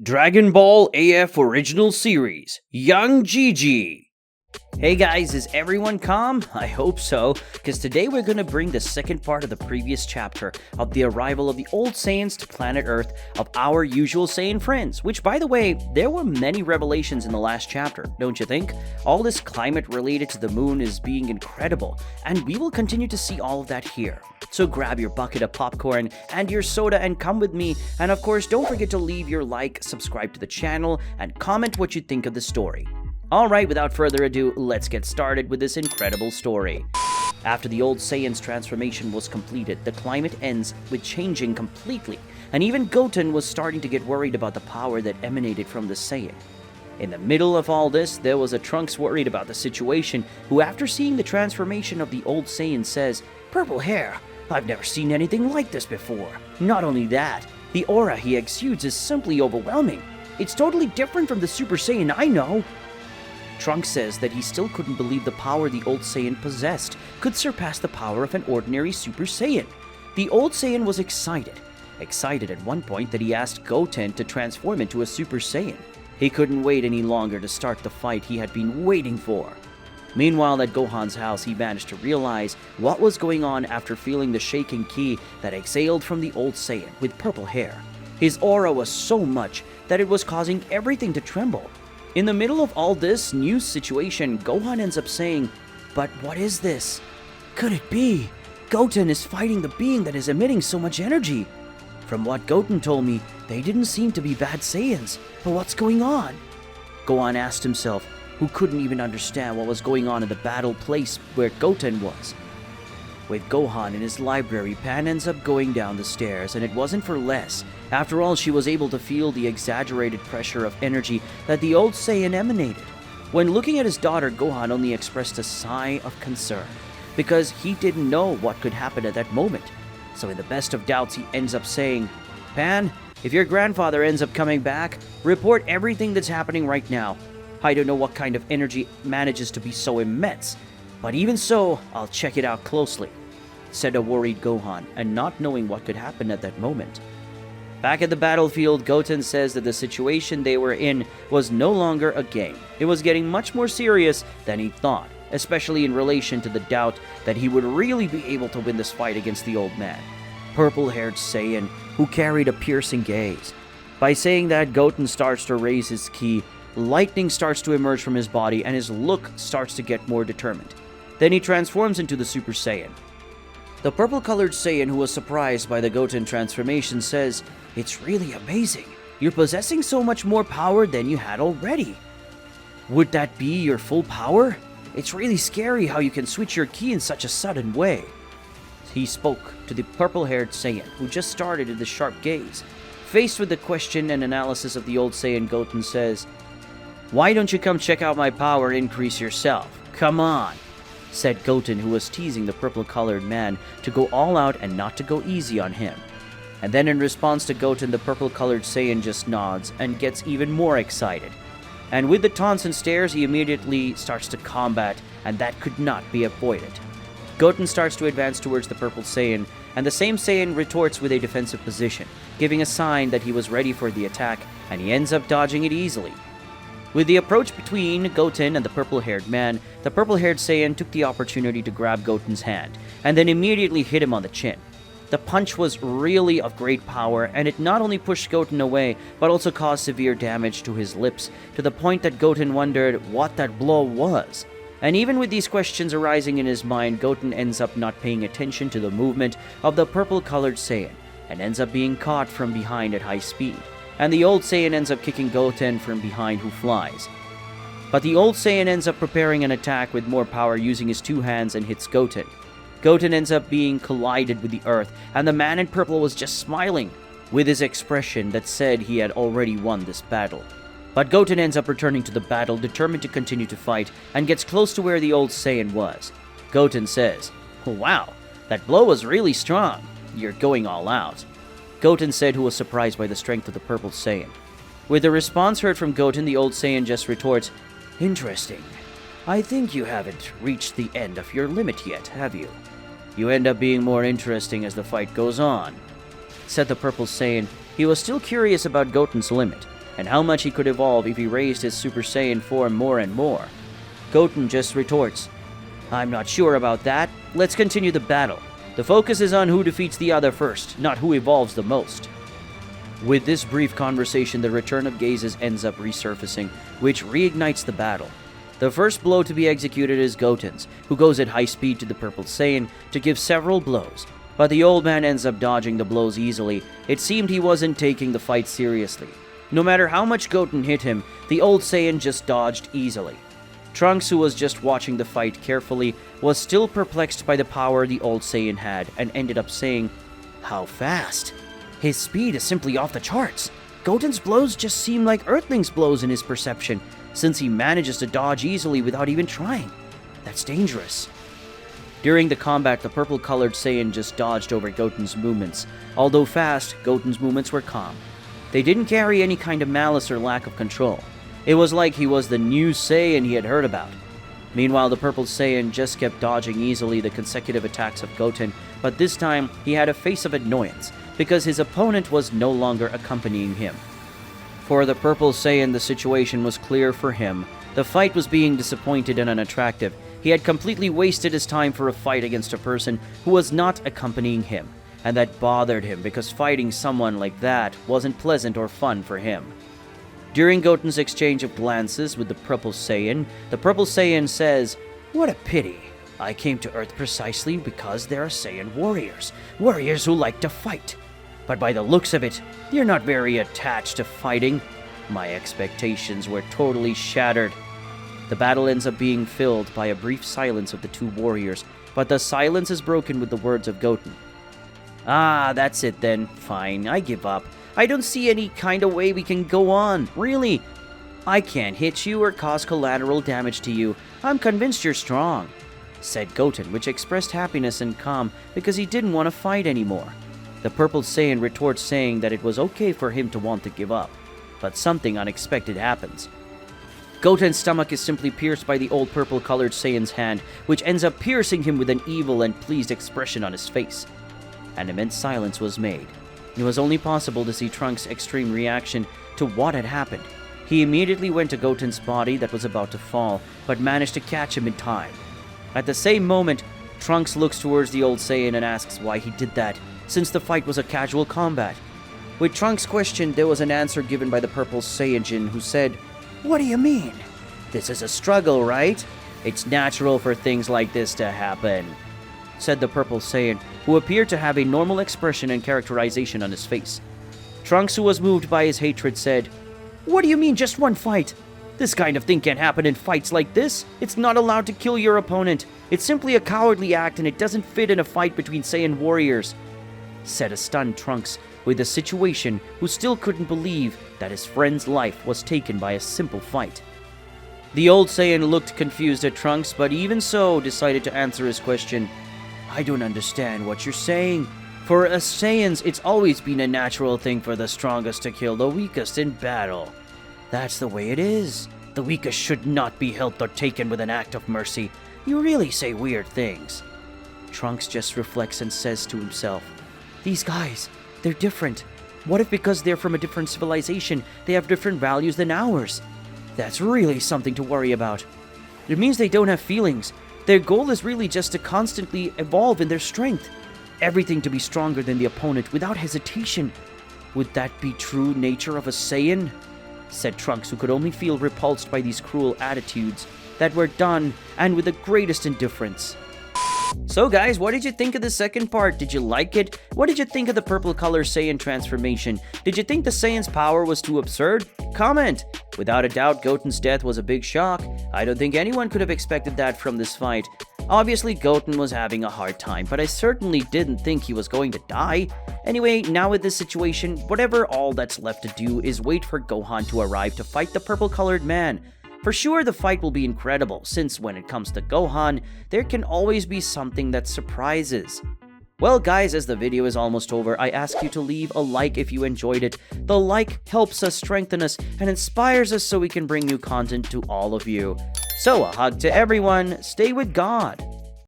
Dragon Ball AF Original Series, Young Gigi. Hey guys, is everyone calm? I hope so, because today we're going to bring the second part of the previous chapter of the arrival of the old Saiyans to planet Earth of our usual Saiyan friends, which by the way, there were many revelations in the last chapter, don't you think? All this climate related to the moon is being incredible, and we will continue to see all of that here. So grab your bucket of popcorn and your soda and come with me, and of course don't forget to leave your like, subscribe to the channel, and comment what you think of the story. Alright, without further ado, let's get started with this incredible story. After the old Saiyan's transformation was completed, the climate ends with changing completely, and even Goten was starting to get worried about the power that emanated from the Saiyan. In the middle of all this, there was a Trunks worried about the situation, who after seeing the transformation of the old Saiyan says, "Purple hair, I've never seen anything like this before. Not only that, the aura he exudes is simply overwhelming. It's totally different from the Super Saiyan I know." Trunks says that he still couldn't believe the power the old Saiyan possessed could surpass the power of an ordinary Super Saiyan. The old Saiyan was excited at one point that he asked Goten to transform into a Super Saiyan. He couldn't wait any longer to start the fight he had been waiting for. Meanwhile, at Gohan's house, he managed to realize what was going on after feeling the shaking ki that exhaled from the old Saiyan with purple hair. His aura was so much that it was causing everything to tremble. In the middle of all this new situation, Gohan ends up saying, "But what is this? Could it be? Goten is fighting the being that is emitting so much energy. From what Goten told me, they didn't seem to be bad Saiyans, but what's going on?" Gohan asked himself, who couldn't even understand what was going on in the battle place where Goten was. With Gohan in his library, Pan ends up going down the stairs, and it wasn't for less. After all, she was able to feel the exaggerated pressure of energy that the old Saiyan emanated. When looking at his daughter, Gohan only expressed a sigh of concern, because he didn't know what could happen at that moment. So in the best of doubts, he ends up saying, "Pan, if your grandfather ends up coming back, report everything that's happening right now. I don't know what kind of energy manages to be so immense, but even so, I'll check it out closely," said a worried Gohan, and not knowing what could happen at that moment. Back at the battlefield, Goten says that the situation they were in was no longer a game. It was getting much more serious than he thought, especially in relation to the doubt that he would really be able to win this fight against the old man, purple-haired Saiyan, who carried a piercing gaze. By saying that, Goten starts to raise his ki, lightning starts to emerge from his body, and his look starts to get more determined. Then he transforms into the Super Saiyan. The purple-colored Saiyan, who was surprised by the Goten transformation, says, "It's really amazing. You're possessing so much more power than you had already. Would that be your full power? It's really scary how you can switch your ki in such a sudden way." He spoke to the purple-haired Saiyan, who just started in the sharp gaze. Faced with the question and analysis of the old Saiyan, Goten says, "Why don't you come check out my power increase yourself? Come on," said Goten, who was teasing the purple-colored man to go all out and not to go easy on him. And then in response to Goten, the purple-colored Saiyan just nods and gets even more excited. And with the taunts and stares, he immediately starts to combat, and that could not be avoided. Goten starts to advance towards the purple Saiyan, and the same Saiyan retorts with a defensive position, giving a sign that he was ready for the attack, and he ends up dodging it easily. With the approach between Goten and the purple-haired man, the purple-haired Saiyan took the opportunity to grab Goten's hand, and then immediately hit him on the chin. The punch was really of great power, and it not only pushed Goten away, but also caused severe damage to his lips, to the point that Goten wondered what that blow was. And even with these questions arising in his mind, Goten ends up not paying attention to the movement of the purple-colored Saiyan, and ends up being caught from behind at high speed. And the old Saiyan ends up kicking Goten from behind, who flies. But the old Saiyan ends up preparing an attack with more power using his two hands and hits Goten. Goten ends up being collided with the earth, and the man in purple was just smiling, with his expression that said he had already won this battle. But Goten ends up returning to the battle, determined to continue to fight, and gets close to where the old Saiyan was. Goten says, "Wow, that blow was really strong. You're going all out," Goten said, who was surprised by the strength of the purple Saiyan. With the response heard from Goten, the old Saiyan just retorts, "Interesting. I think you haven't reached the end of your limit yet, have you? You end up being more interesting as the fight goes on," said the purple Saiyan. He was still curious about Goten's limit. and how much he could evolve if he raised his Super Saiyan form more and more. Goten just retorts, "I'm not sure about that. Let's continue the battle. The focus is on who defeats the other first, not who evolves the most." With this brief conversation, the return of gazes ends up resurfacing, which reignites the battle. The first blow to be executed is Goten's, who goes at high speed to the Purple Saiyan to give several blows, but the old man ends up dodging the blows easily. It seemed he wasn't taking the fight seriously. No matter how much Goten hit him, the old Saiyan just dodged easily. Trunks, who was just watching the fight carefully, was still perplexed by the power the old Saiyan had and ended up saying, "How fast? His speed is simply off the charts. Goten's blows just seem like Earthling's blows in his perception, since he manages to dodge easily without even trying. That's dangerous." During the combat, the purple-colored Saiyan just dodged over Goten's movements. Although fast, Goten's movements were calm. They didn't carry any kind of malice or lack of control. It was like he was the new Saiyan he had heard about. Meanwhile, the Purple Saiyan just kept dodging easily the consecutive attacks of Goten, but this time he had a face of annoyance, because his opponent was no longer accompanying him. For the Purple Saiyan, the situation was clear for him. The fight was being disappointed and unattractive. He had completely wasted his time for a fight against a person who was not accompanying him, and that bothered him because fighting someone like that wasn't pleasant or fun for him. During Goten's exchange of glances with the Purple Saiyan says, "What a pity. I came to Earth precisely because there are Saiyan warriors who like to fight. But by the looks of it, you're not very attached to fighting. My expectations were totally shattered." The battle ends up being filled by a brief silence of the two warriors, but the silence is broken with the words of Goten. "Ah, that's it then. Fine, I give up. I don't see any kind of way we can go on, really. I can't hit you or cause collateral damage to you. I'm convinced you're strong," said Goten, which expressed happiness and calm because he didn't want to fight anymore. The Purple Saiyan retorts saying that it was okay for him to want to give up, but something unexpected happens. Goten's stomach is simply pierced by the old purple-colored Saiyan's hand, which ends up piercing him with an evil and pleased expression on his face. An immense silence was made. It was only possible to see Trunks' extreme reaction to what had happened. He immediately went to Goten's body that was about to fall, but managed to catch him in time. At the same moment, Trunks looks towards the old Saiyan and asks why he did that, since the fight was a casual combat. With Trunks' question, there was an answer given by the Purple Saiyajin, who said, "What do you mean? This is a struggle, right? It's natural for things like this to happen," said the Purple Saiyan, who appeared to have a normal expression and characterization on his face. Trunks, who was moved by his hatred, said, "What do you mean just one fight? This kind of thing can't happen in fights like this. It's not allowed to kill your opponent. It's simply a cowardly act and it doesn't fit in a fight between Saiyan warriors," said a stunned Trunks with the situation, who still couldn't believe that his friend's life was taken by a simple fight. The old Saiyan looked confused at Trunks, but even so decided to answer his question. "I don't understand what you're saying. For us Saiyans, it's always been a natural thing for the strongest to kill the weakest in battle. That's the way it is. The weakest should not be helped or taken with an act of mercy. You really say weird things." Trunks just reflects and says to himself, "These guys, they're different. What if because they're from a different civilization, they have different values than ours? That's really something to worry about. It means they don't have feelings. Their goal is really just to constantly evolve in their strength. Everything to be stronger than the opponent without hesitation. Would that be true nature of a Saiyan?" said Trunks, who could only feel repulsed by these cruel attitudes that were done, and with the greatest indifference. So guys, what did you think of the second part? Did you like it? What did you think of the purple color Saiyan transformation? Did you think the Saiyan's power was too absurd? Comment! Without a doubt, Goten's death was a big shock. I don't think anyone could have expected that from this fight. Obviously, Goten was having a hard time, but I certainly didn't think he was going to die. Anyway, now with this situation, whatever, all that's left to do is wait for Gohan to arrive to fight the purple-colored man. For sure, the fight will be incredible, since when it comes to Gohan, there can always be something that surprises. Well guys, as the video is almost over, I ask you to leave a like if you enjoyed it. The like helps us strengthen us and inspires us so we can bring new content to all of you. So a hug to everyone, stay with God.